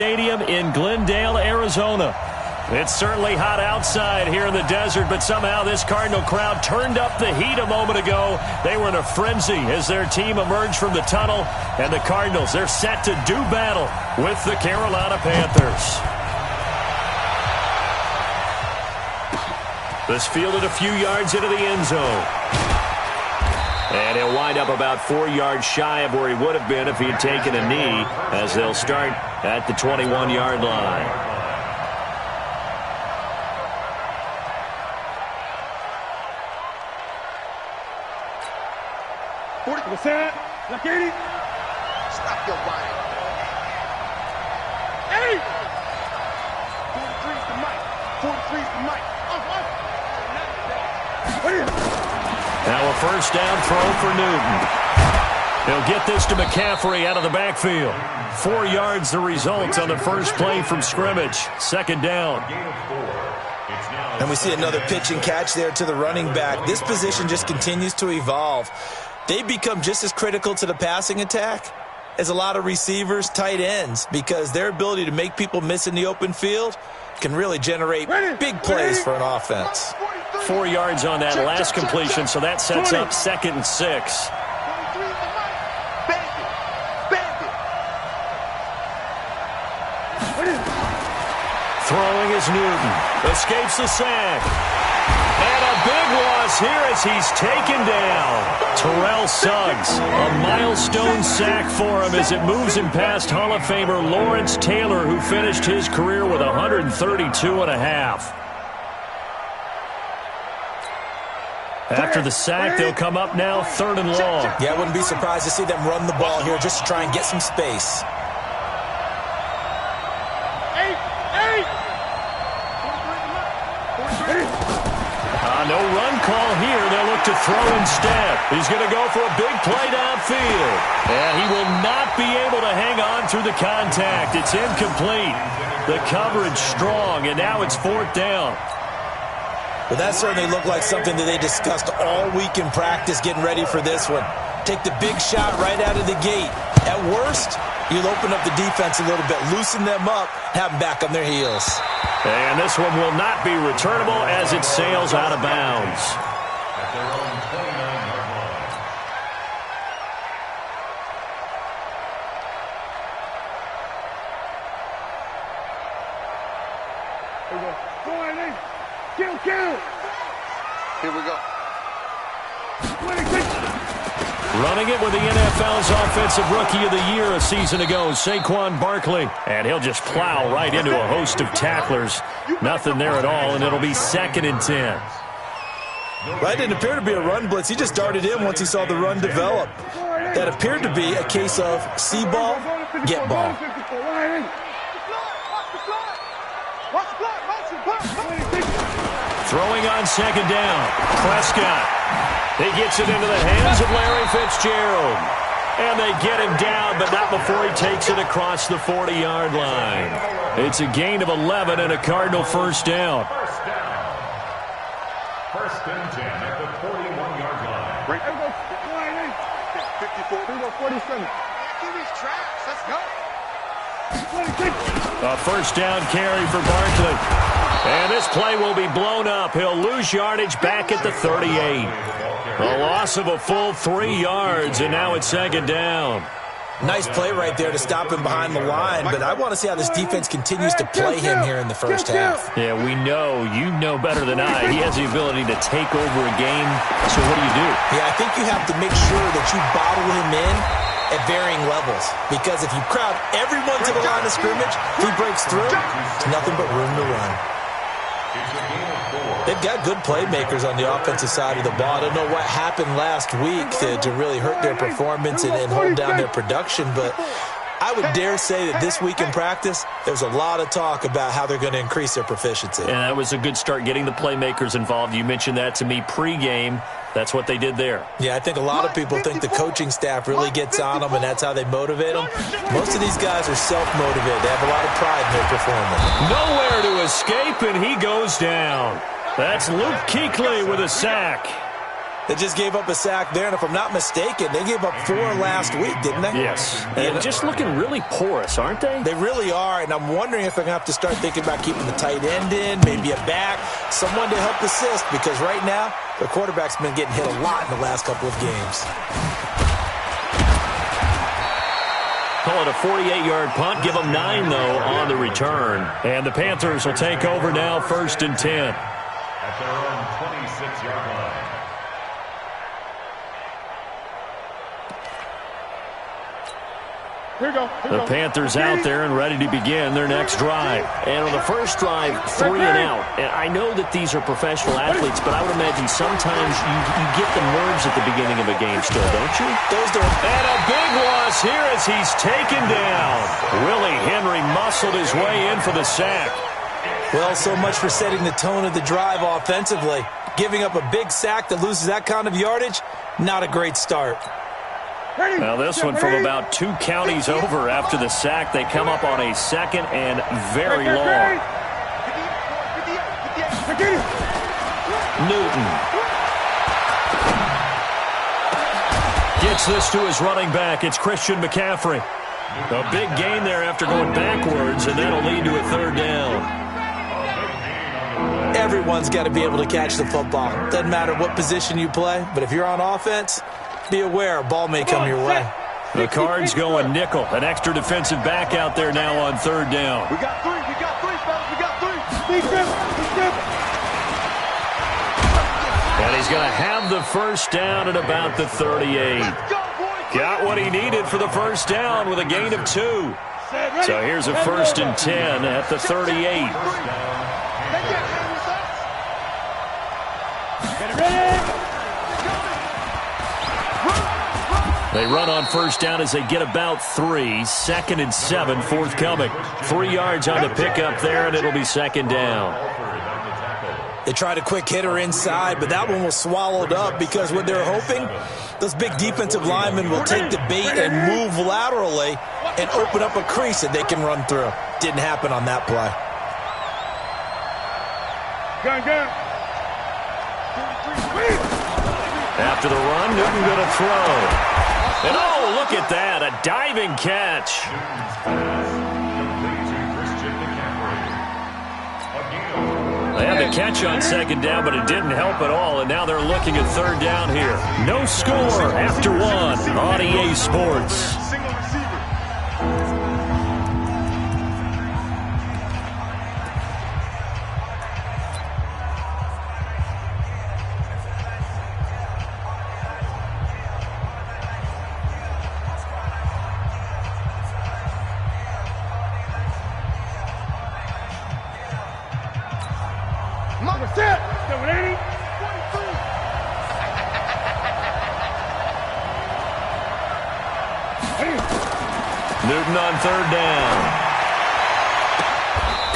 Stadium in Glendale, Arizona. It's certainly hot outside here in the desert, but somehow this Cardinal crowd turned up the heat a moment ago. They were in a frenzy as their team emerged from the tunnel, and the Cardinals, they're set to do battle with the Carolina Panthers. This fielded a few yards into the end zone. And he'll wind up about 4 yards shy of where he would have been if he had taken a knee, as they'll start at the 21-yard line. Stop your body. Hey! 43's the mic. 43's the mic. Now a first down throw for Newton. He'll get this to McCaffrey out of the backfield. 4 yards the result on the first play from scrimmage. Second down. And we see another pitch and catch there to the running back. This position just continues to evolve. They become just as critical to the passing attack as a lot of receivers, tight ends, because their ability to make people miss in the open field can really generate big plays for an offense. 4 yards on that last completion, so that sets up 2nd and 6. Throwing is Newton. Escapes the sack. And a big loss here as he's taken down. Terrell Suggs, a milestone sack for him as it moves him past Hall of Famer Lawrence Taylor, who finished his career with 132.5. After the sack, they'll come up now 3rd and long. Yeah, I wouldn't be surprised to see them run the ball here just to try and get some space. No run call here. They'll look to throw instead. He's going to go for a big play downfield. And he will not be able to hang on through the contact. It's incomplete. The coverage strong, and now it's 4th down. Well, that certainly looked like something that they discussed all week in practice getting ready for this one. Take the big shot right out of the gate. At worst, you'll open up the defense a little bit, loosen them up, have them back on their heels. And this one will not be returnable as it sails out of bounds. Here we go. Running it with the NFL's Offensive Rookie of the Year a season ago, Saquon Barkley. And he'll just plow right into a host of tacklers. Nothing there at all, and it'll be 2nd and 10. Right, didn't appear to be a run blitz. He just darted in once he saw the run develop. That appeared to be a case of see ball, get ball. Throwing on 2nd down, Prescott. He gets it into the hands of Larry Fitzgerald. And they get him down, but not before he takes it across the 40-yard line. It's a gain of 11 and a Cardinal first down. First and 10 at the 41-yard line. Right. 54. 47. Give these traps. Let's go. A first down carry for Barkley. And this play will be blown up. He'll lose yardage back at the 38. A loss of a full 3 yards, and now it's 2nd down. Nice play right there to stop him behind the line, but I want to see how this defense continues to play him here in the first half. Yeah, we know. You know better than I. He has the ability to take over a game. So what do you do? Yeah, I think you have to make sure that you bottle him in at varying levels, because if you crowd everyone to the line of scrimmage, if he breaks through, it's nothing but room to run. They've got good playmakers on the offensive side of the ball. I don't know what happened last week to really hurt their performance and hold down their production, but I would dare say that this week in practice, there's a lot of talk about how they're going to increase their proficiency. And that was a good start, getting the playmakers involved. You mentioned that to me pregame. That's what they did there. Yeah, I think a lot of people think the coaching staff really gets on them, and that's how they motivate them. Most of these guys are self-motivated. They have a lot of pride in their performance. Nowhere to escape, and he goes down. That's Luke Kuechly with a sack. They just gave up a sack there, and if I'm not mistaken, they gave up 4 last week, didn't they? Yes. And just looking really porous, aren't they? They really are, and I'm wondering if they're going to have to start thinking about keeping the tight end in, maybe a back, someone to help assist, because right now, their quarterback's been getting hit a lot in the last couple of games. Call it a 48-yard punt. Give them 9, though, on the return. And the Panthers will take over now, 1st and 10. At their own 26-yard line. The Panthers out there and ready to begin their next drive. And on the first drive, 3 and out. And I know that these are professional athletes, but I would imagine sometimes you get the nerves at the beginning of a game still, don't you? And a big loss here as he's taken down. Willie Henry muscled his way in for the sack. Well, so much for setting the tone of the drive offensively. Giving up a big sack that loses that kind of yardage, not a great start. Now this one from about 2 counties over after the sack. They come up on a 2nd and very long. Newton gets this to his running back. It's Christian McCaffrey. A big gain there after going backwards, and that'll lead to a 3rd down. Everyone's got to be able to catch the football. Doesn't matter what position you play, but if you're on offense, be aware a ball may come your way. The Cards going nickel. An extra defensive back out there now on 3rd down. We got 3, fellas. We got 3. And he's going to have the 1st down at about the 38. Got what he needed for the 1st down with a gain of 2. So here's a 1st and 10 at the 38. They run on 1st down as they get about 3. 2nd and 7 forthcoming. 3 yards on the pickup there, and it'll be 2nd down. They tried a quick hitter inside, but that one was swallowed up because what they're hoping, those big defensive linemen will take the bait and move laterally and open up a crease that they can run through. Didn't happen on that play. After the run, Newton going to throw. And oh, look at that, a diving catch. They had the catch on 2nd down, but it didn't help at all, and now they're looking at 3rd down here. No score after 1 on EA Sports. Newton on 3rd down.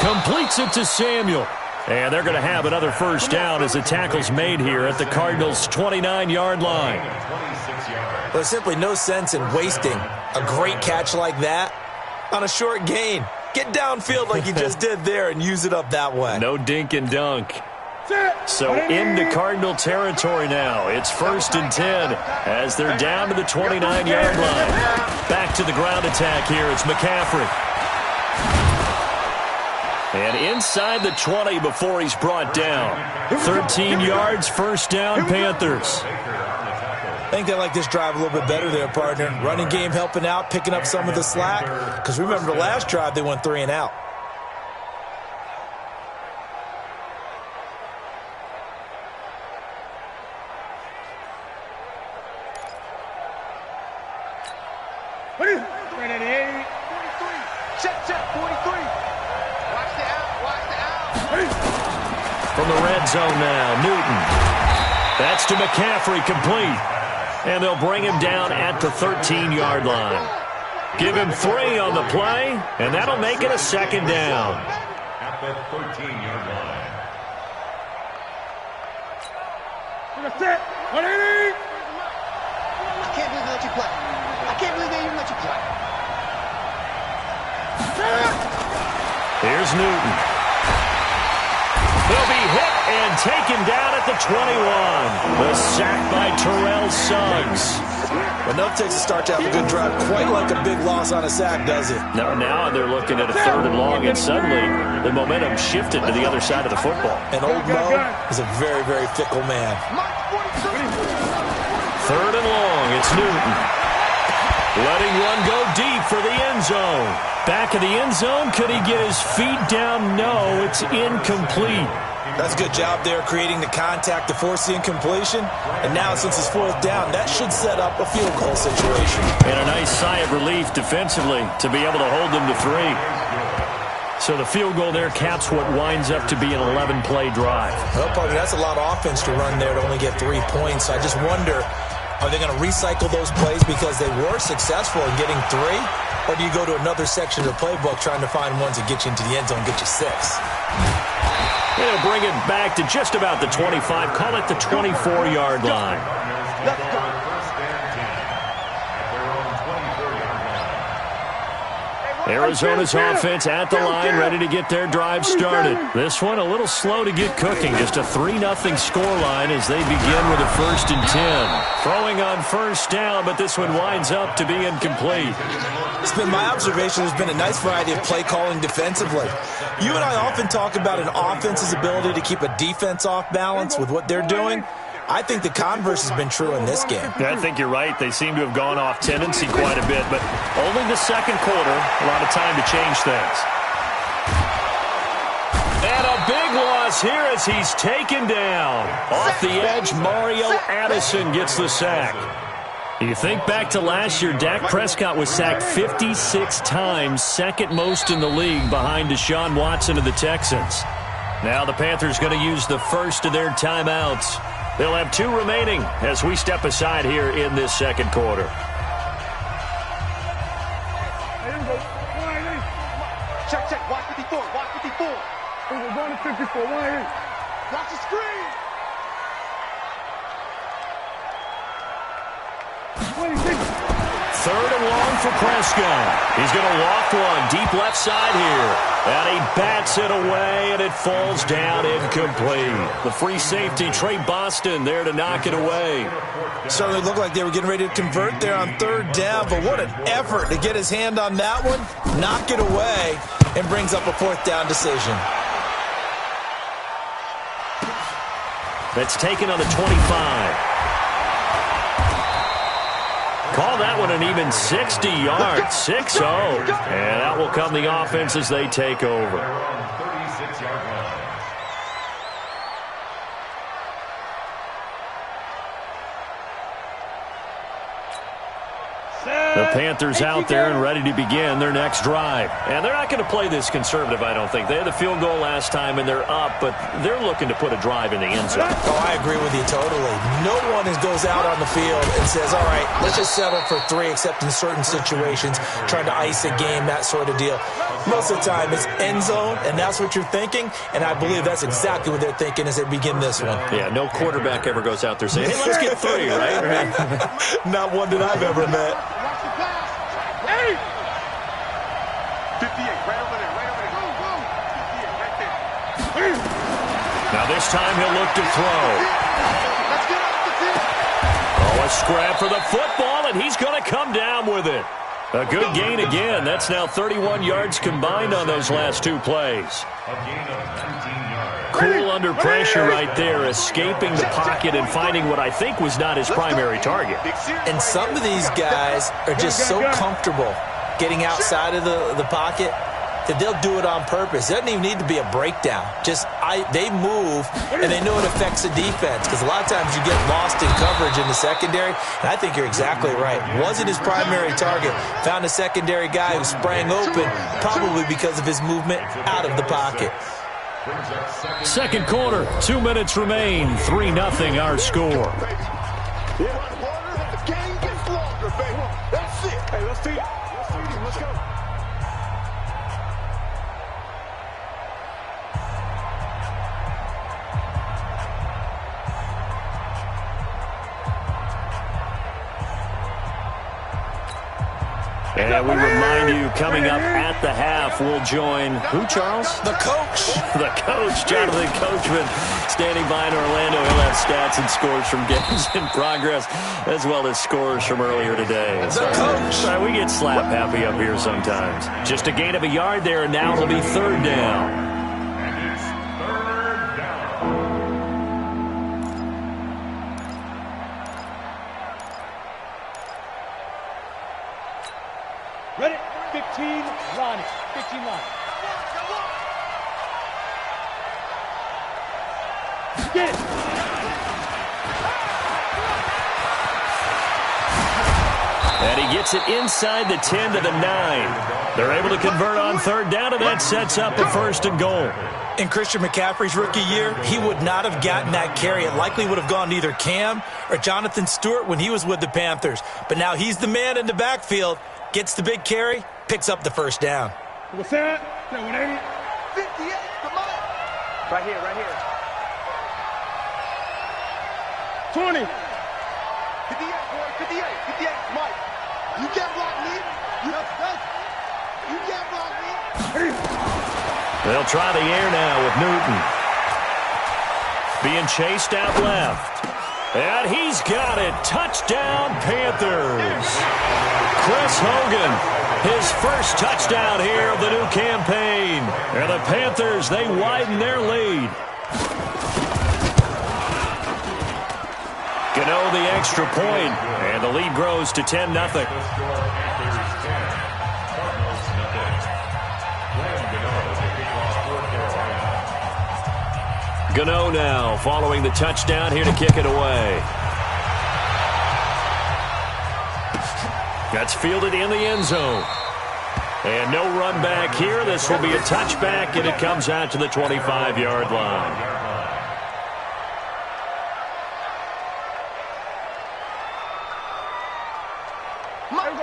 Completes it to Samuel. And they're going to have another 1st down as the tackle's made here at the Cardinals' 29-yard line. There's simply no sense in wasting a great catch like that on a short gain. Get downfield like you just did there and use it up that way. No dink and dunk. So into Cardinal territory now. It's 1st and 10 as they're down to the 29-yard line. Back to the ground attack here. It's McCaffrey. And inside the 20 before he's brought down. 13 yards, 1st down, Panthers. I think they like this drive a little bit better there, partner. Running game helping out, picking up some of the slack. Because remember the last drive, they went 3 and out. From the red zone now, Newton. That's to McCaffrey, complete. And they'll bring him down at the 13-yard line. Give him 3 on the play, and that'll make it a 2nd down. At the 13-yard line. I can't believe they let you play. I can't believe they even let you play. Here's Newton. He'll be hit and taken down at the 21. The sack by Terrell Suggs. Enough takes a start to have a good drive. Quite like a big loss on a sack, does it? Now they're looking at a 3rd and long, and suddenly the momentum shifted to the other side of the football. And old Mo is a very, very fickle man. 3rd and long, it's Newton. Letting one go deep for the end zone. Back of the end zone, could he get his feet down? No, it's incomplete. That's a good job there creating the contact to force the incompletion. And now since it's 4th down, that should set up a field goal situation. And a nice sigh of relief defensively to be able to hold them to 3. So the field goal there caps what winds up to be an 11-play drive. Well, partner, that's a lot of offense to run there to only get 3 points. I just wonder, are they going to recycle those plays because they were successful in getting 3? Or do you go to another section of the playbook trying to find ones that get you into the end zone and get you 6? They'll bring it back to just about the 25. Call it the 24-yard line. Let's go. Arizona's offense at the line, ready to get their drive started. This one a little slow to get cooking. Just a 3-0 scoreline as they begin with a 1st and 10. Throwing on 1st down, but this one winds up to be incomplete. It's been my observation there's been a nice variety of play calling defensively. You and I often talk about an offense's ability to keep a defense off balance with what they're doing. I think the converse has been true in this game. Yeah, I think you're right. They seem to have gone off tendency quite a bit, but only the 2nd quarter, a lot of time to change things. And a big loss here as he's taken down. Off the edge, Mario Addison gets the sack. You think back to last year, Dak Prescott was sacked 56 times, 2nd most in the league behind Deshaun Watson of the Texans. Now the Panthers going to use the first of their timeouts. They'll have 2 remaining as we step aside here in this 2nd quarter. Check. Watch 54. Watch 54. We're going to 54. Watch the screen. 3rd and long for Prescott. He's going to loft one deep left side here. And he bats it away, and it falls down incomplete. The free safety, Trey Boston, there to knock it away. Certainly looked like they were getting ready to convert there on 3rd down, but what an effort to get his hand on that one, knock it away, and brings up a 4th down decision. That's taken on the 25. Call that one an even 60 yards, 6-0. And out will come the offense as they take over. The Panthers out there and ready to begin their next drive. And they're not going to play this conservative, I don't think. They had the field goal last time, and they're up, but they're looking to put a drive in the end zone. Oh, I agree with you totally. No one goes out on the field and says, all right, let's just settle for 3, except in certain situations, trying to ice a game, that sort of deal. Most of the time, it's end zone, and that's what you're thinking, and I believe that's exactly what they're thinking as they begin this one. Yeah, no quarterback ever goes out there saying, hey, let's get 3, right? Not one that I've ever met. 58, right over there. Go. 58, right there. Now this time he'll look to throw. Let's get off the field. Oh, a scrap for the football, and he's going to come down with it. A good gain again. That's now 31 yards combined on those last 2 plays. Cool under pressure right there, escaping the pocket and finding what I think was not his primary target. And some of these guys are just so comfortable getting outside of the pocket that they'll do it on purpose. It doesn't even need to be a breakdown. They move, and they know it affects the defense, because a lot of times you get lost in coverage in the secondary, and I think you're exactly right. Wasn't his primary target. Found a secondary guy who sprang open, probably because of his movement out of the pocket. 2nd quarter, 2 minutes remain, 3-0 our score. The game gets longer, baby. That's it. Hey, let's feed it. Let's go. And we remind you, coming up at the half, we'll join who, Charles? The coach. The coach, Jonathan Coachman, standing by in Orlando. He'll have stats and scores from games in progress, as well as scores from earlier today. The coach. We get slap happy up here sometimes. Just a gain of a yard there, and now it'll be third down. Ready? 15 line. 15 line. Get it. And he gets it inside the 10 to the 9. They're able to convert on third down, and that sets up a first and goal. In Christian McCaffrey's rookie year, he would not have gotten that carry. It likely would have gone to either Cam or Jonathan Stewart when he was with the Panthers. But now he's the man in the backfield, gets the big carry, picks up the first down. What's that? 180. 58, come on. Right here, right here. 20. 58, boy, 58, 58, Mike. You can't block me. You can't block me. They'll try the air now with Newton. Being chased out left. And he's got it. Touchdown, Panthers. Chris Hogan, his first touchdown here of the new campaign. And the Panthers, they widen their lead. Gano the extra point, and the lead grows to 10-0. Gano now following the touchdown here to kick it away. That's fielded in the end zone. And no run back here. This will be a touchback, and it comes out to the 25-yard line.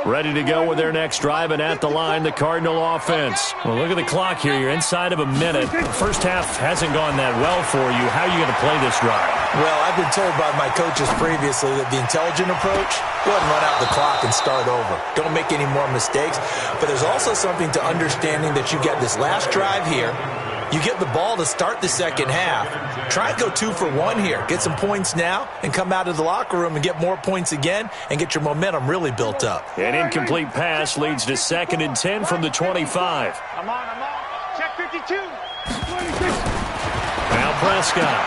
Ready to go with their next drive, and at the line, the Cardinal offense. Well, look at the clock here. You're inside of a minute. The first half hasn't gone that well for you. How are you going to play this drive? Well, I've been told by my coaches previously that the intelligent approach, go ahead and run out the clock and start over. Don't make any more mistakes. But there's also something to understanding that you get this last drive here. You get the ball to start the second half. Try and go 2 for 1 here. Get some points now and come out of the locker room and get more points again and get your momentum really built up. An incomplete pass leads to 2nd and 10 from the 25. I'm on. Check 52. 26. Now Prescott.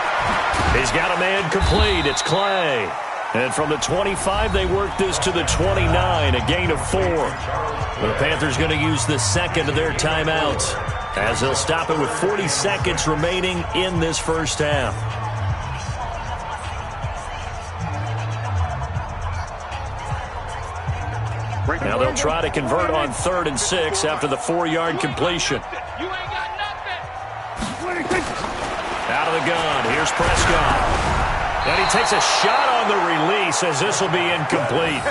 He's got a man complete. It's Clay. And from the 25, they work this to the 29, a gain of 4. The Panthers going to use the second of their timeouts, as they'll stop it with 40 seconds remaining in this first half. Now they'll try to convert on 3rd and 6 after the 4-yard completion. You ain't got nothing. 26. Out of the gun, here's Prescott. And he takes a shot on the release, as this will be incomplete.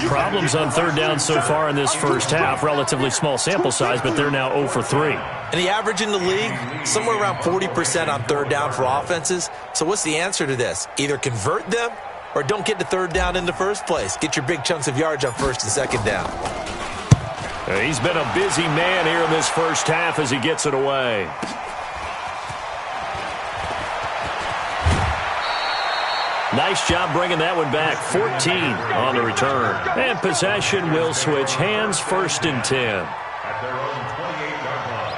Problems on 3rd down so far in this first half. Relatively small sample size, but they're now 0 for 3. And the average in the league, somewhere around 40% on 3rd down for offenses. So what's the answer to this? Either convert them or don't get to 3rd down in the first place. Get your big chunks of yards on 1st and 2nd down. He's been a busy man here in this first half as he gets it away. Nice job bringing that one back. 14 on the return. And possession will switch hands, 1st and 10. At their own 28-yard line.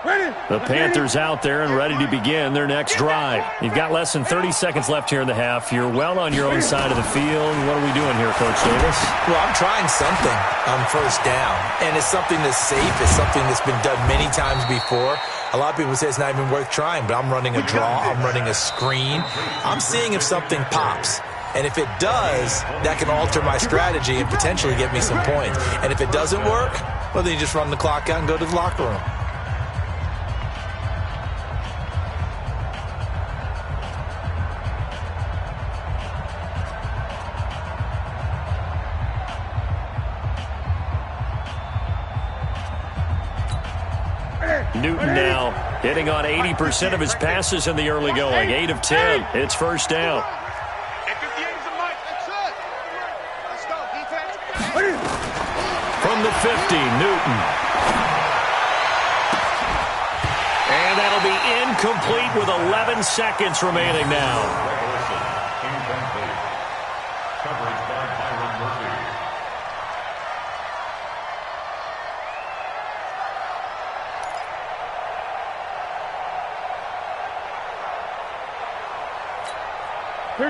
Ready. The Panthers out there and ready to begin their next drive. You've got less than 30 seconds left here in the half. You're well on your own side of the field. What are we doing here, Coach Davis? Well, I'm trying something on 1st down, and it's something that's safe. It's something that's been done many times before. A lot of people say it's not even worth trying, but I'm running a draw. I'm running a screen. I'm seeing if something pops. And if it does, that can alter my strategy and potentially get me some points. And if it doesn't work, well, then you just run the clock out and go to the locker room. Newton now hitting on 80% of his passes in the early going. 8 of 10. It's 1st down. At 58 is From the 50, Newton. And that'll be incomplete with 11 seconds remaining now. Incomplete. Coverage by Byron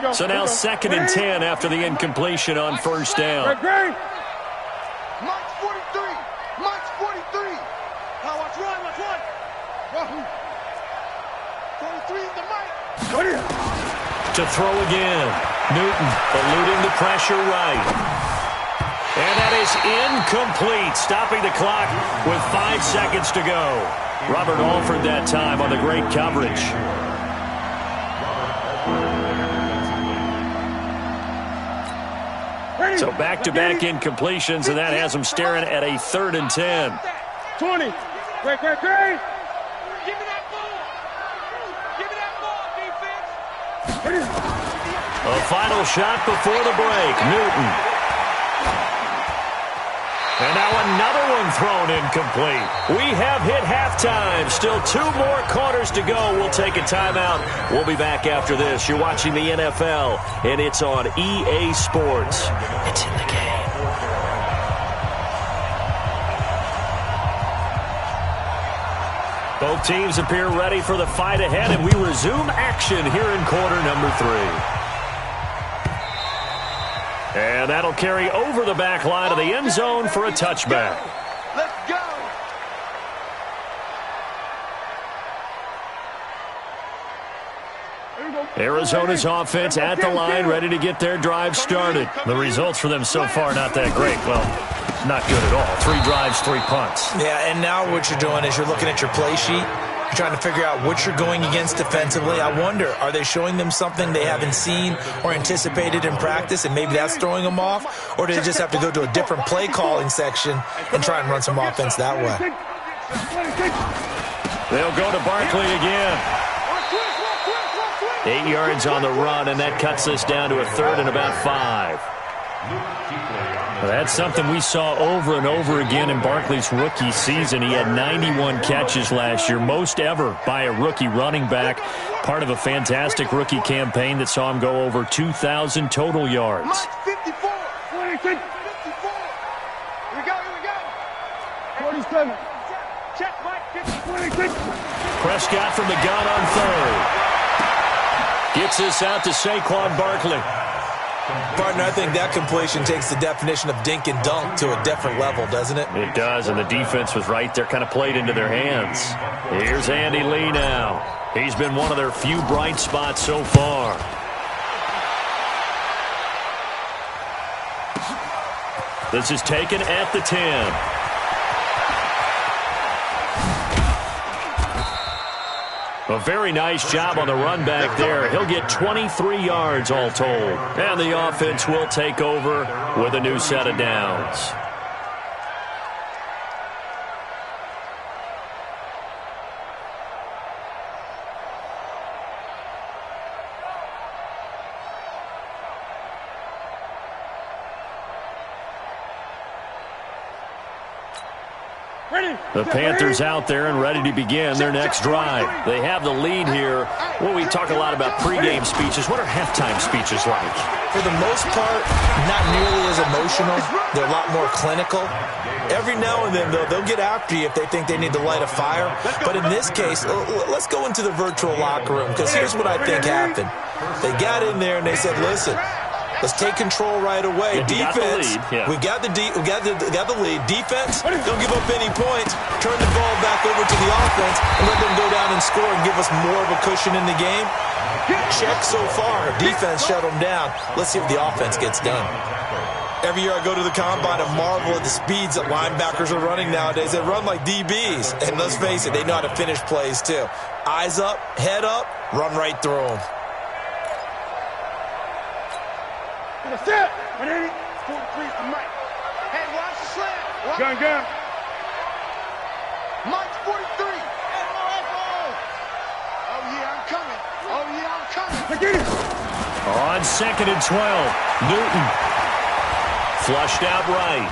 Murphy. So now 2nd and 10 after the incompletion on first down. Mike's 43. Mike's 43. Now watch one. Wahoo. 43 is the Mike. To throw again. Newton eluding the pressure right. And that is incomplete, stopping the clock with 5 seconds to go. Robert Alford that time on the great coverage. So back-to-back incompletions, and that has them staring at a 3rd and 10. 20. Great. Give me that ball. Give me that ball, defense. A final shot before the break. Newton. And now another one thrown incomplete. We have hit halftime. Still 2 more quarters to go. We'll take a timeout. We'll be back after this. You're watching the NFL, and it's on EA Sports. It's in the game. Both teams appear ready for the fight ahead, and we resume action here in quarter number 3. And that'll carry over the back line of the end zone for a touchback. Let's go. Arizona's offense at the line, ready to get their drive started. The results for them so far not that great. Well, not good at all. 3 drives, 3 punts. Yeah, and now what you're doing is you're looking at your play sheet. You're trying to figure out what you're going against defensively. I wonder, are they showing them something they haven't seen or anticipated in practice, and maybe that's throwing them off? Or do they just have to go to a different play calling section and try and run some offense that way? They'll go to Barkley again. 8 yards on the run, and that cuts us down to a 3rd and about 5. That's something we saw over and over again in Barkley's rookie season. He had 91 catches last year, most ever by a rookie running back, part of a fantastic rookie campaign that saw him go over 2,000 total yards. Mike 54. 26. 54. Here we go. 47. Check Mike 50. 26. Prescott from the gun on 3rd. Gets this out to Saquon Barkley. Partner, I think that completion takes the definition of dink and dunk to a different level, doesn't it? It does, and the defense was right there, kind of played into their hands. Here's Andy Lee now. He's been one of their few bright spots so far. This is taken at the 10. A very nice job on the run back there. He'll get 23 yards all told. And the offense will take over with a new set of downs. The Panthers out there and ready to begin their next drive. They have the lead here. Well, we talk a lot about pregame speeches. What are halftime speeches like? For the most part, not nearly as emotional. They're a lot more clinical. Every now and then, though, they'll get after you if they think they need to light a fire. But in this case, let's go into the virtual locker room, because here's what I think happened. They got in there and they said, listen, let's take control right away. Defense, we got the lead. Defense, don't give up any points. Turn the ball back over to the offense and let them go down and score and give us more of a cushion in the game. Check so far. Defense shut them down. Let's see if the offense gets done. Every year I go to the combine and marvel at the speeds that linebackers are running nowadays. They run like DBs. And let's face it, they know how to finish plays too. Eyes up, head up, run right through them. That's it. 43 is the Mike. Hey, watch the slant. Gun. Mike's 43. Oh, yeah, I'm coming. On 2nd and 12, Newton. Flushed out right.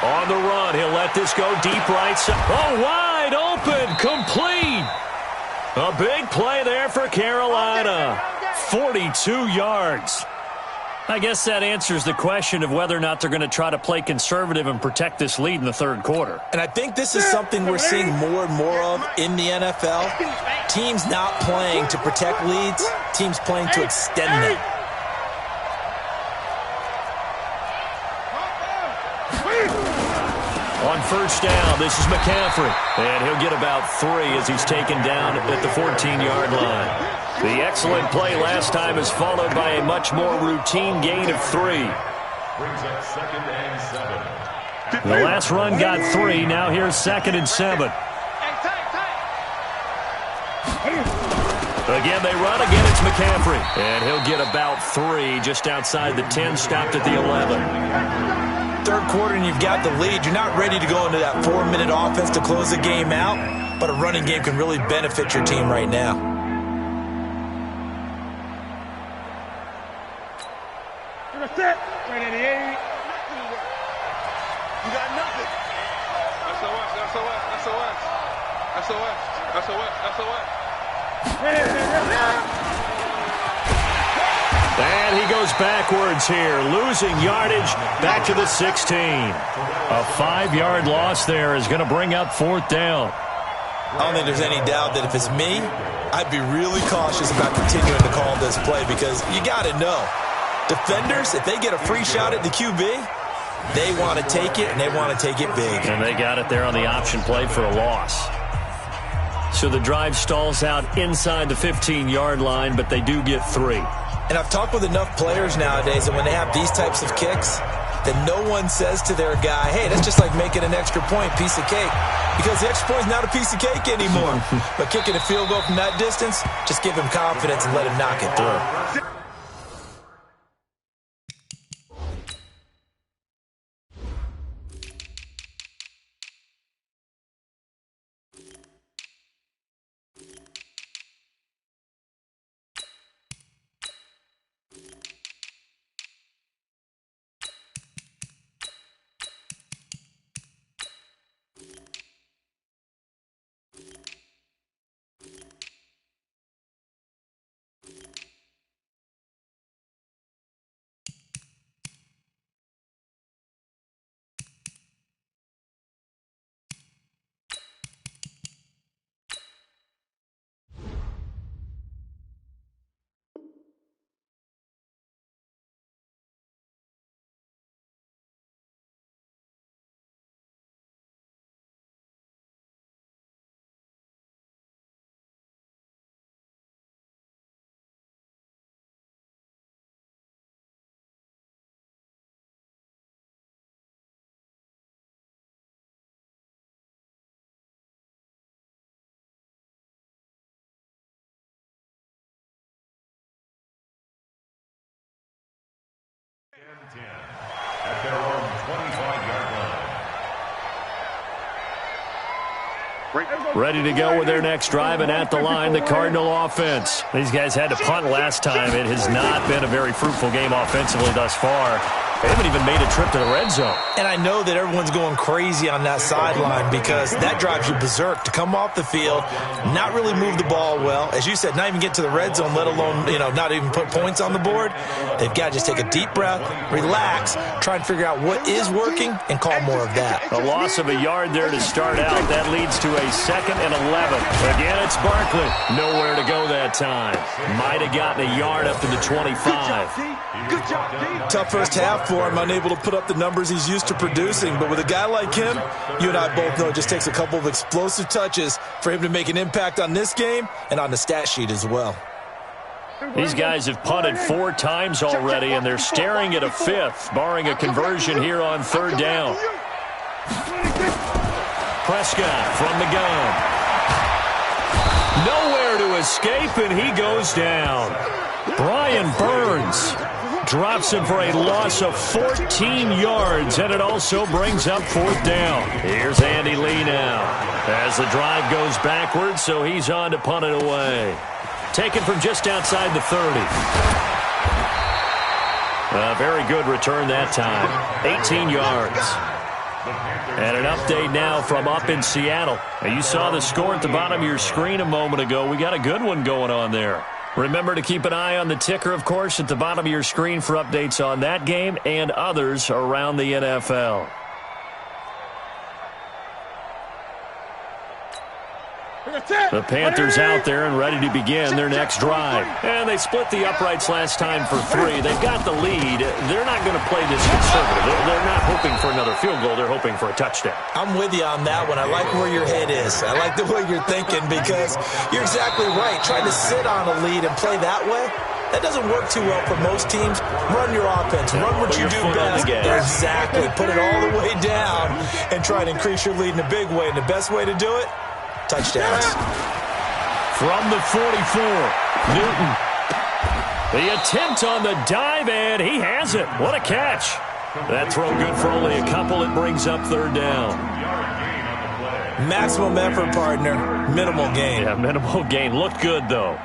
On the run, he'll let this go deep right side. Oh, wide open, complete. A big play there for Carolina. 42 yards. I guess that answers the question of whether or not they're going to try to play conservative and protect this lead in the third quarter. And I think this is something we're seeing more and more of in the NFL. Teams not playing to protect leads, teams playing to extend them. On first down, this is McCaffrey. And he'll get about 3 as he's taken down at the 14-yard line. The excellent play last time is followed by a much more routine gain of 3. Brings up 2nd and 7. The last run got 3. Now here's 2nd and 7. Again, they run. Again, it's McCaffrey. And he'll get about 3 just outside the 10, stopped at the 11. Third quarter and you've got the lead. You're not ready to go into that 4-minute offense to close the game out, but a running game can really benefit your team right now. Set. 388. You got nothing. SOS. And he goes backwards here, losing yardage back to the 16. A 5-yard loss there is going to bring up 4th down. I don't think there's any doubt that if it's me, I'd be really cautious about continuing to call this play because you got to know. Defenders, if they get a free shot at the QB, they want to take it, and they want to take it big. And they got it there on the option play for a loss. So the drive stalls out inside the 15-yard line, but they do get 3. And I've talked with enough players nowadays that when they have these types of kicks, that no one says to their guy, hey, that's just like making an extra point, piece of cake. Because the extra point is not a piece of cake anymore. But kicking a field goal from that distance, just give him confidence and let him knock it through. And 10 at their own 25-yard line. Ready to go with their next drive, and at the line, the Cardinal offense. These guys had to punt last time. It has not been a very fruitful game offensively thus far. They haven't even made a trip to the red zone. And I know that everyone's going crazy on that sideline because that drives you berserk to come off the field, not really move the ball well. As you said, not even get to the red zone, let alone, not even put points on the board. They've got to just take a deep breath, relax, try and figure out what is working, and call more of that. A loss of a yard there to start out. That leads to a 2nd and 11. Again, it's Barkley. Nowhere to go that time. Might have gotten a yard up to the 25. Good job, D. Tough first half for him, unable to put up the numbers he's used to producing. But with a guy like him, you and I both know it just takes a couple of explosive touches for him to make an impact on this game and on the stat sheet as well. These guys have punted 4 times already, and they're staring at a 5th, barring a conversion here on 3rd down. Prescott from the gun. Nowhere to escape, and he goes down. Brian Burns drops him for a loss of 14 yards, and it also brings up 4th down. Here's Andy Lee now as the drive goes backwards, so he's on to punt it away. Taken from just outside the 30. A very good return that time. 18 yards. And an update now from up in Seattle. Now, you saw the score at the bottom of your screen a moment ago. We got a good one going on there. Remember to keep an eye on the ticker, of course, at the bottom of your screen for updates on that game and others around the NFL. The Panthers out there and ready to begin their next drive. And they split the uprights last time for 3. They've got the lead. They're not going to play this conservative. They're not hoping for another field goal. They're hoping for a touchdown. I'm with you on that one. I like where your head is. I like the way you're thinking because you're exactly right. Trying to sit on a lead and play that way, that doesn't work too well for most teams. Run your offense. Run what you do best. Exactly. Put it all the way down and try to increase your lead in a big way. And the best way to do it, touchdowns. From the 44, Newton. The attempt on the dive, and he has it. What a catch. That throw good for only a couple. It brings up 3rd down. Maximum effort, partner. Minimal gain. Yeah, minimal gain. Looked good, though.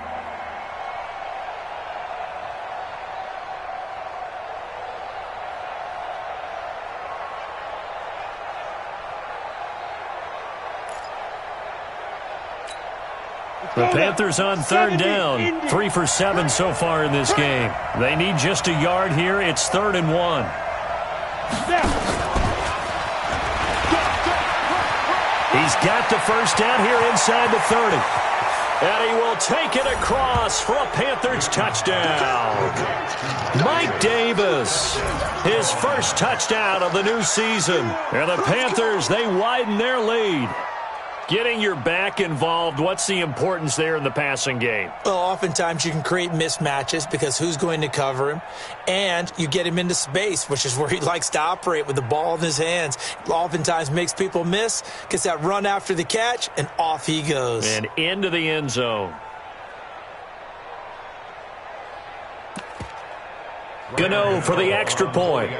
The Panthers on 3rd down. 3 for 7 so far in this game. They need just a yard here. It's 3rd and 1. He's got the first down here inside the 30. And he will take it across for a Panthers touchdown. Mike Davis, his first touchdown of the new season. And the Panthers, they widen their lead. Getting your back involved, what's the importance there in the passing game? Well, oftentimes you can create mismatches because who's going to cover him? And you get him into space, which is where he likes to operate with the ball in his hands. Oftentimes makes people miss, gets that run after the catch, and off he goes. And into the end zone. Gano for the extra point.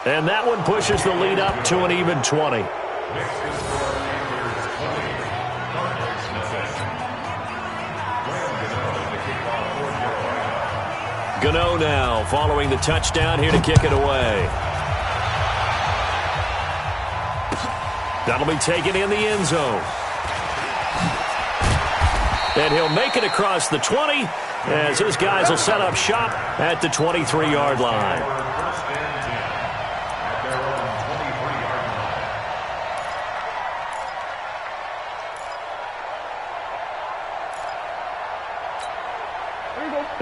And that one pushes the lead up to an even 20. Gano now following the touchdown here to kick it away. That'll be taken in the end zone. And he'll make it across the 20 as his guys will set up shop at the 23-yard line.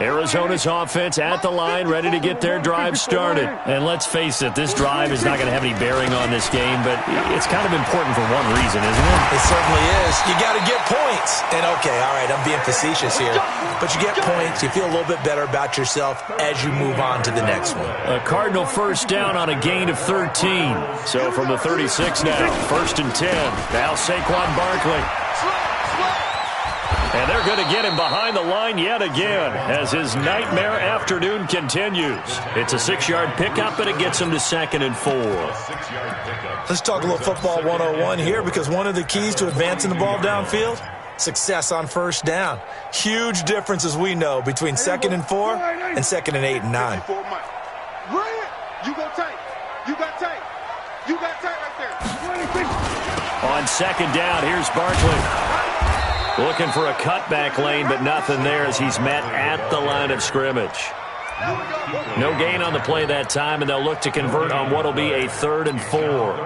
Arizona's offense at the line, ready to get their drive started. And let's face it, this drive is not going to have any bearing on this game, but it's kind of important for one reason, isn't it? It certainly is. You got to get points. And, okay, all right, I'm being facetious here. But you get points, you feel a little bit better about yourself as you move on to the next one. A Cardinal first down on a gain of 13. So from the 36 now, 1st and 10. Now Saquon Barkley. And they're going to get him behind the line yet again as his nightmare afternoon continues. It's a 6-yard pickup, and it gets him to 2nd and 4. Let's talk a little football 101 here because one of the keys to advancing the ball downfield, success on first down. Huge difference, as we know, between 2nd and 4 and 2nd and 8 and 9. You go tight. You got tight. You got tight right there. On 2nd down, here's Barkley. Looking for a cutback lane, but nothing there as he's met at the line of scrimmage. No gain on the play that time, and they'll look to convert on what will be a 3rd and 4.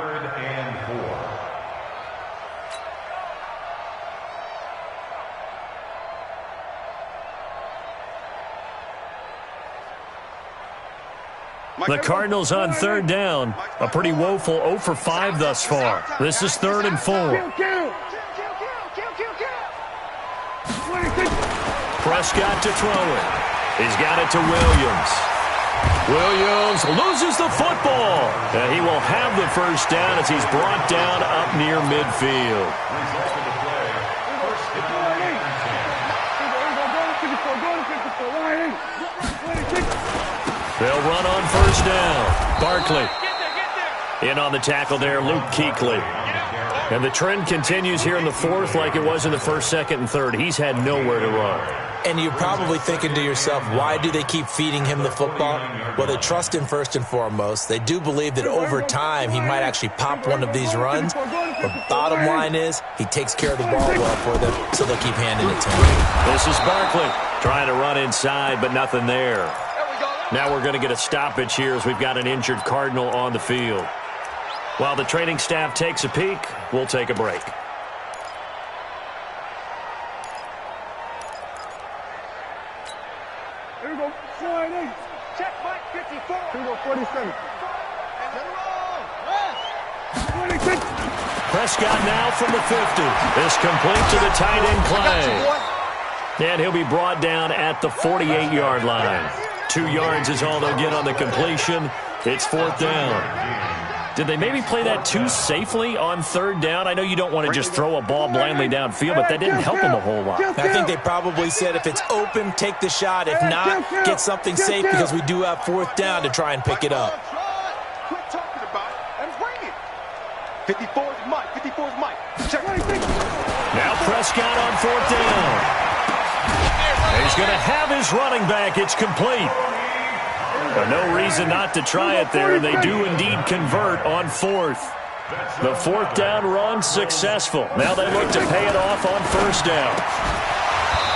The Cardinals on 3rd down. A pretty woeful 0 for 5 thus far. This is 3rd and 4. Prescott to throw it. He's got it to Williams. Williams loses the football. And he will have the first down as he's brought down up near midfield. They'll run on first down. Barkley. In on the tackle there, Luke Kuechly. And the trend continues here in the 4th like it was in the 1st, 2nd, and 3rd. He's had nowhere to run. And you're probably thinking to yourself, why do they keep feeding him the football? Well, they trust him first and foremost. They do believe that over time he might actually pop one of these runs. But bottom line is he takes care of the ball well for them, so they'll keep handing it to him. This is Barkley trying to run inside, but nothing there. Now we're going to get a stoppage here as we've got an injured Cardinal on the field. While the training staff takes a peek, we'll take a break. Here we go. 4-8. Check Mike 54. Here we go. 47. 26. Prescott now from the 50. This complete to the tight end Clay. And he'll be brought down at the 48-yard line. 2 yards is all they'll get on the completion. It's 4th down. Did they maybe play that too safely on 3rd down? I know you don't want to just throw a ball blindly downfield, but that didn't help them a whole lot. I think they probably said if it's open, take the shot. If not, get something safe because we do have 4th down to try and pick it up. Quit talking about it and bring it. 54 is Mike. 54 is Mike. Check. Now Prescott on 4th down. He's going to have his running back. It's complete. But no reason not to try it there. They do indeed convert on 4th. The 4th down run successful. Now they look to pay it off on 1st down.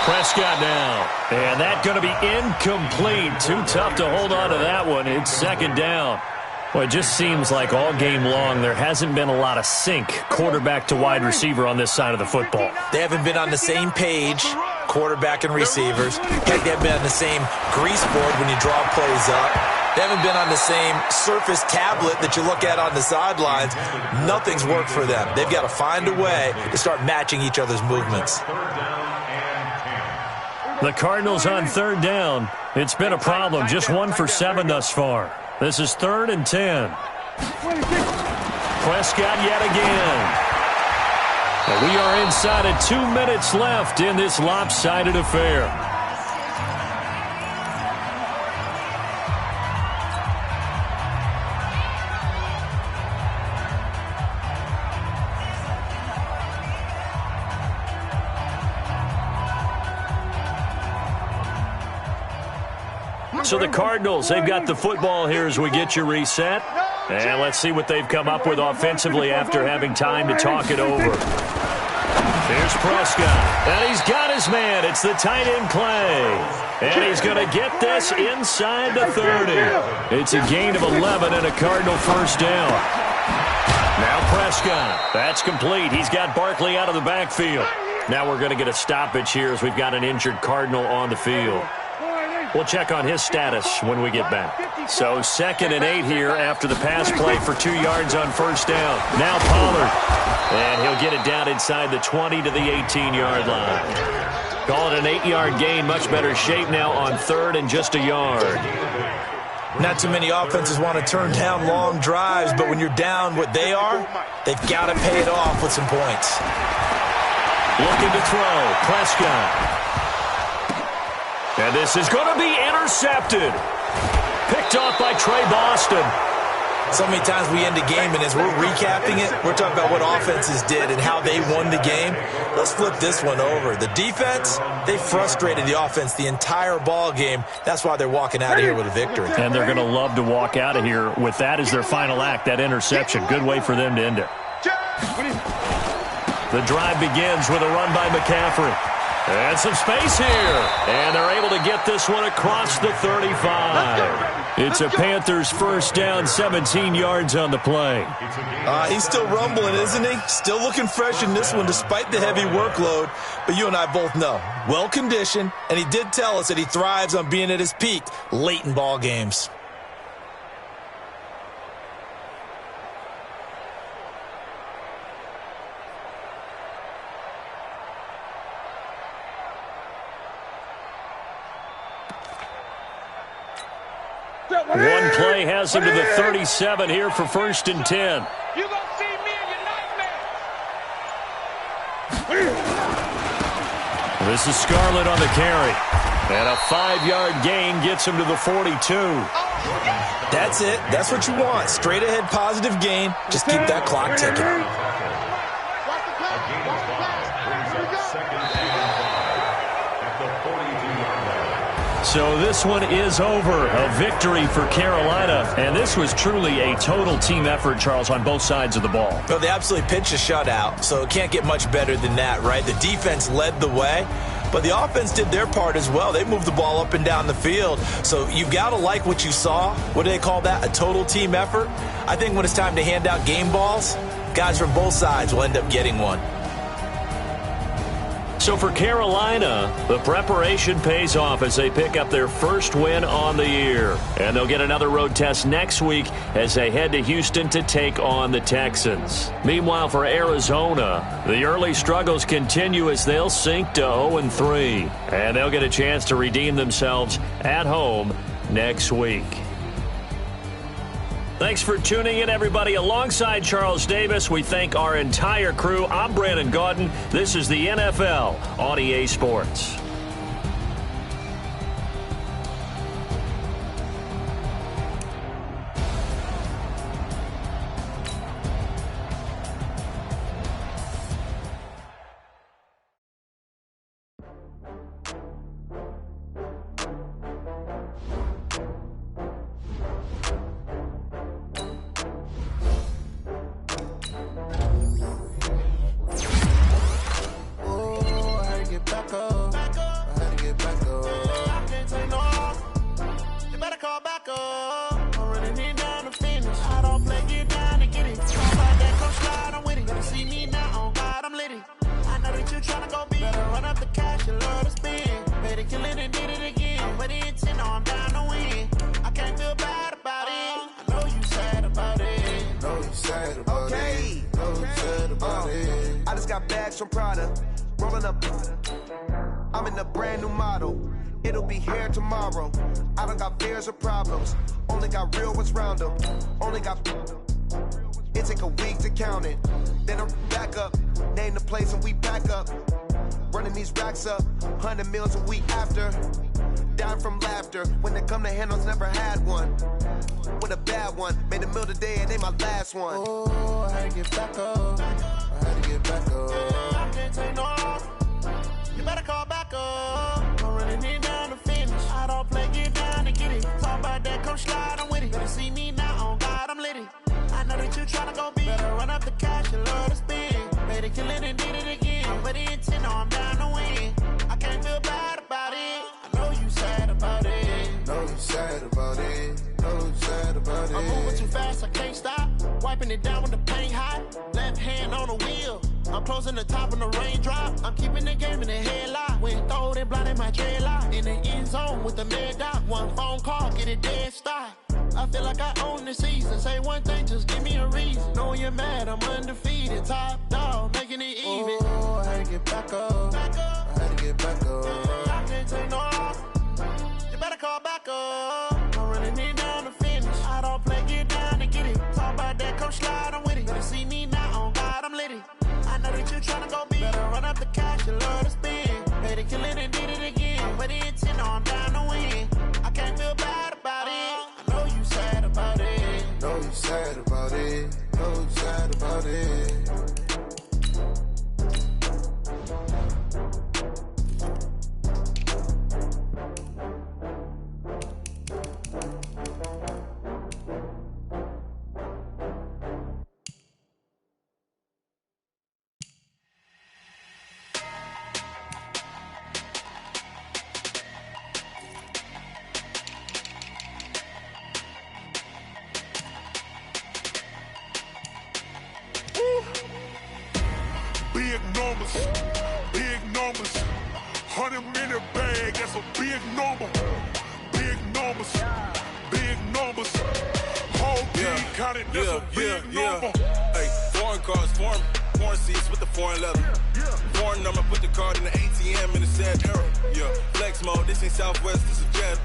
Prescott now. And that's going to be incomplete. Too tough to hold on to that one. It's 2nd down. Well, it just seems like all game long there hasn't been a lot of sync quarterback to wide receiver on this side of the football. They haven't been on the same page, quarterback and receivers. Heck, they haven't been on the same grease board when you draw plays up. They haven't been on the same Surface tablet that you look at on the sidelines. Nothing's worked for them. They've got to find a way to start matching each other's movements. The Cardinals on 3rd down. It's been a problem. Just 1 for 7 thus far. This is 3rd and 10. Prescott yet again. And we are inside of 2 minutes left in this lopsided affair. So the Cardinals, they've got the football here as we get you reset. And let's see what they've come up with offensively after having time to talk it over. Here's Prescott. And he's got his man. It's the tight end Clay. And he's going to get this inside the 30. It's a gain of 11 and a Cardinal 1st down. Now Prescott. That's complete. He's got Barkley out of the backfield. Now we're going to get a stoppage here as we've got an injured Cardinal on the field. We'll check on his status when we get back. So 2nd and 8 here after the pass play for 2 yards on 1st down. Now Pollard. And he'll get it down inside the 20 to the 18-yard line. Call it an 8-yard gain. Much better shape now on 3rd and just a yard. Not too many offenses want to turn down long drives, but when you're down what they are, they've got to pay it off with some points. Looking to throw. Prescott. And this is going to be intercepted. Picked off by Trey Boston. So many times we end a game, and as we're recapping it, we're talking about what offenses did and how they won the game. Let's flip this one over. The defense, they frustrated the offense the entire ball game. That's why they're walking out of here with a victory. And they're going to love to walk out of here with that as their final act, that interception. Good way for them to end it. The drive begins with a run by McCaffrey. And some space here. And they're able to get this one across the 35. It's a Panthers 1st down, 17 yards on the play. He's still rumbling, isn't he? Still looking fresh in this one despite the heavy workload. But you and I both know, well-conditioned, and he did tell us that he thrives on being at his peak late in ball games. One play has him to the 37 here for 1st and 10. You gonna see me in your nightmare. This is Scarlett on the carry. And a 5-yard gain gets him to the 42. That's it. That's what you want. Straight ahead positive gain. Just keep that clock ticking. Watch the pass. Watch the pass. Here we go. So this one is over. A victory for Carolina. And this was truly a total team effort, Charles, on both sides of the ball. Well, they absolutely pitched a shutout, so it can't get much better than that, right? The defense led the way, but the offense did their part as well. They moved the ball up and down the field. So you've got to like what you saw. What do they call that? A total team effort? I think when it's time to hand out game balls, guys from both sides will end up getting one. So for Carolina, the preparation pays off as they pick up their first win on the year. And they'll get another road test next week as they head to Houston to take on the Texans. Meanwhile, for Arizona, the early struggles continue as they'll sink to 0-3. And they'll get a chance to redeem themselves at home next week. Thanks for tuning in, everybody. Alongside Charles Davis, we thank our entire crew. I'm Brandon Gaudin. This is the NFL on EA Sports. Big numbers, 100-minute bag, that's a big number. Big numbers, whole team counted, that's a big number. Hey, foreign cars, foreign seats with the foreign leather. Foreign number, put the card in the ATM in the sad era. Yeah, flex mode, this ain't Southwest, this is Jet.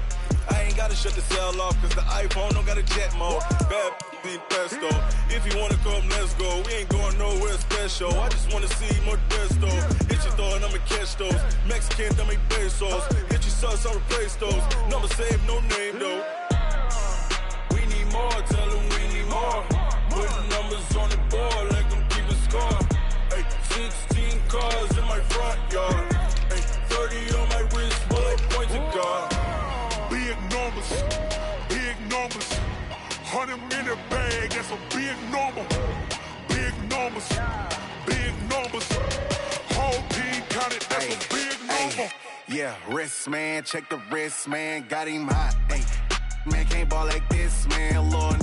I ain't gotta shut the cell off, cause the iPhone don't got a jet mode. Bad being pesto. If you wanna come, let's go. We ain't going nowhere special. I just wanna see more desto. Hit your thought, I'ma catch those. Mexican, I make pesos. Hit your sus, I'll replace those. Number saved, no name though. We need more, tell them we need more. Putting numbers on the board like I'm keeping score. Hey, 16 cars in my front yard. Hey, 30 on my wrist, bullet point to God. numbers, big numbers. 100 minute bag, that's a big number. Big numbers, big numbers. Whole team counted, that's a big number. Yeah, wrist man, check the wrist man, got him hot. Ay, man can't ball like this, man. Lord,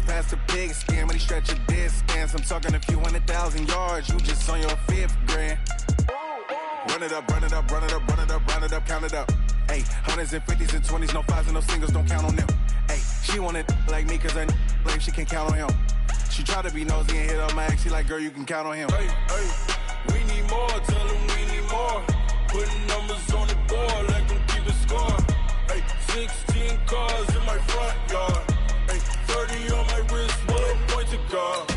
past the pig skin, but he stretch a distance. I'm talking a few 100,000 yards, you just on your 5th grand. Run it up, run it up, run it up, run it up, run it up, count it up. Ay, hundreds and 50s and 20s, no 5s and no singles, don't count on them. Ay, she want it like me, cause her like she can count on him. She try to be nosy and hit on my ex, she like, girl, you can count on him. Hey, hey, we need more, tell them we need more. Putting numbers on the board, like them keep a score. Hey, 16 cars in my front yard. Hey, 30 on my wrist, one point to guard.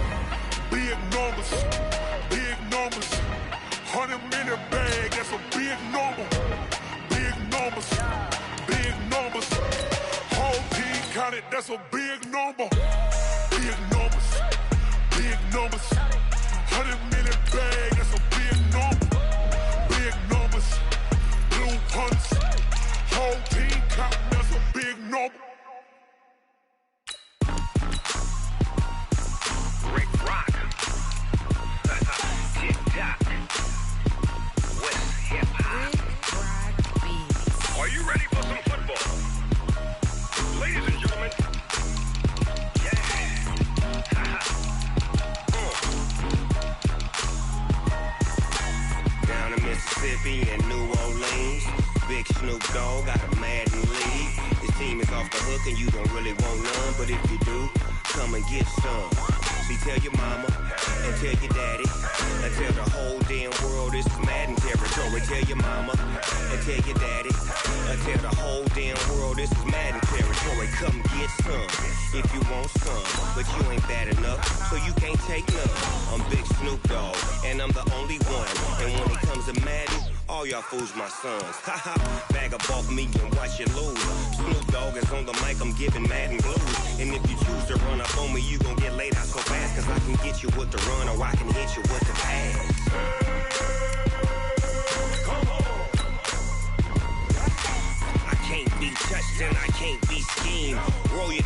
Big numbers, big numbers. 100 minute bag, that's a big number. Big numbers, big numbers. Whole team counted, that's a big number. Big numbers, big numbers. 100 minute bag, that's a big number. Big numbers, blue punts. Whole team counting, that's a big number. Rick Rock. TikTok. West Hip Hop. Are you ready for some football? Ladies and gentlemen. Yeah. Down in Mississippi and New Orleans, Big Snoop Dogg got a Madden lead. His team is off the hook and you don't really want none, but if you do, come and get some. See, tell your mama and tell your daddy and tell the whole damn world this is Madden territory. Tell your mama and tell your daddy and tell the whole damn world this is Madden territory. Come get some if you want some, but you ain't bad enough, so you can't take none. I'm Big Snoop Dogg and I'm the only one, and when it comes to Madden, all y'all fools my sons. Haha, bag up off me and watch you lose. Snoop Dogg is on the mic, I'm giving Madden blues. And if you choose to run up on me, you gon' get laid out so fast, cause I can get you with the run or I can hit you with the pass. Come on. I can't be touched and I can't be schemed. Roll you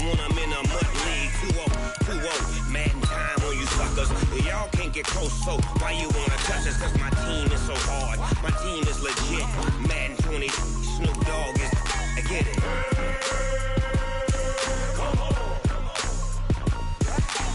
when I'm in a mud league. 2-0, 2-0, Madden time on you suckers. Y'all can't get close, so why you wanna touch us? Cause my team is so hard, my team is legit. Madden 20, Snoop Dogg is, I get it. Come on.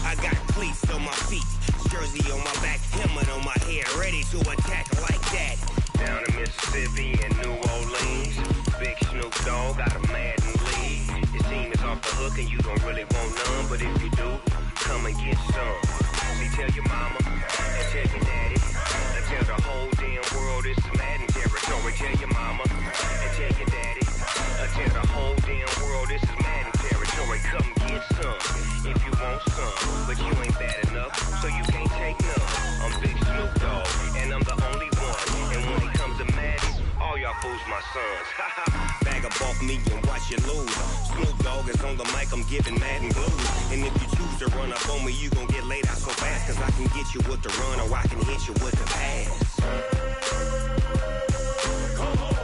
I got cleats on my feet, jersey on my back, helmet on my head, ready to attack like that. Down in Mississippi and New Orleans, Big Snoop Dogg got a Madden lead. His team is off the hook and you don't really want none, but if you do, come and get some. See, tell your mama and tell your daddy and tell the whole damn world this is Madden territory. Tell your mama and tell your daddy and tell the whole damn world this is Madden territory. Come get some if you want some, but you ain't bad enough, so you can't take none. I'm Big Snoop Dogg and I'm the only one, and when it comes to Madden, all y'all fools my sons. Bag up off me and watch you lose. Snoop Dogg is on the mic, I'm giving Madden blues. And if you choose to run up on me, you gon' get laid out so fast, cause I can get you with the run or I can hit you with the pass. Come on.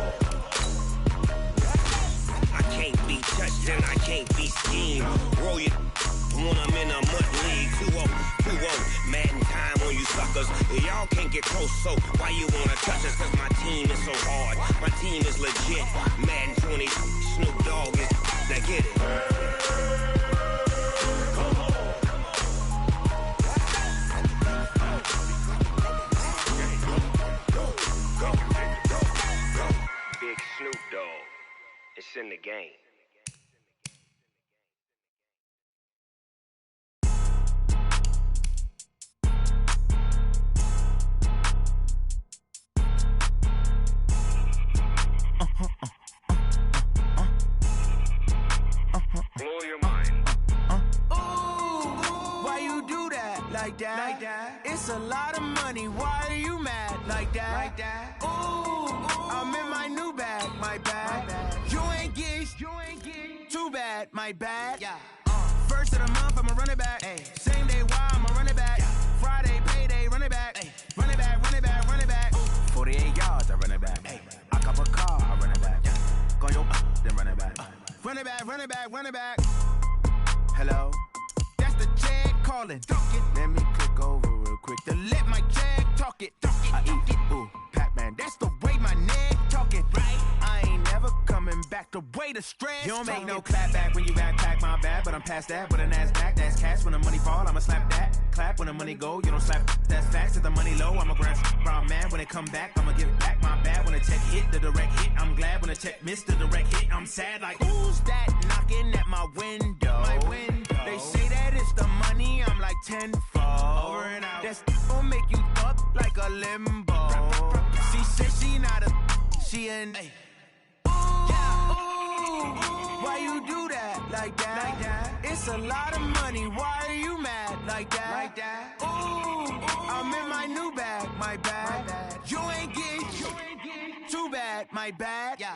I can't be touched and I can't be schemed. Roll you when I'm in a mud league. 2-0, 2-0, Madden time on you suckers. Y'all can't get close, so why you wanna touch us? Cause my team is so hard, my team is legit. Madden 20, Snoop Dogg is, now get it. Come on. Big Snoop Dogg, it's in the game. Blow your mind. Ooh, why you do that? Like that? Like that? It's a lot of money. Why are you mad? Like that? Like that? Ooh, I'm in my new bag. My bad. You ain't get. Too bad. My bad. Yeah. First of the month, I'ma run it back. Ay. Same day, why I'ma run it back. Yeah. Friday, payday, run it back. Ay. Run it back, run it back, run it back. 48 yards, I run it back. Ay. I cop a car, I run it back. Yeah. Go your then run it back. Run it back, run it back, run it back. Hello? That's the jag calling. Let me click over real quick to let my jag talk it. I eat it. Ooh, Pac-Man, that's the way my neck talking. Right? I ain't never coming back the way the stress. You don't make no clap back when you backpack, my bad, but I'm past that. With a NASDAQ, that's cash. When the money fall, I'ma slap that. Clap when the money go, you don't slap. That's facts. If the money low, I'ma grab brown man. When it come back, I'ma give it back my bad. When the check hit, the direct hit, I'm glad. When the check missed the direct hit, I'm sad. Like, who's that knocking at my window? My window. They say that it's the money, I'm like tenfold. Over and out. That's gon' make you up like a limbo. She said she not a, she an. Why you do that like that? It's a lot of money. Why are you mad like that? Ooh, I'm in my new bag, my bad. You ain't getting too bad, my bad. Yeah.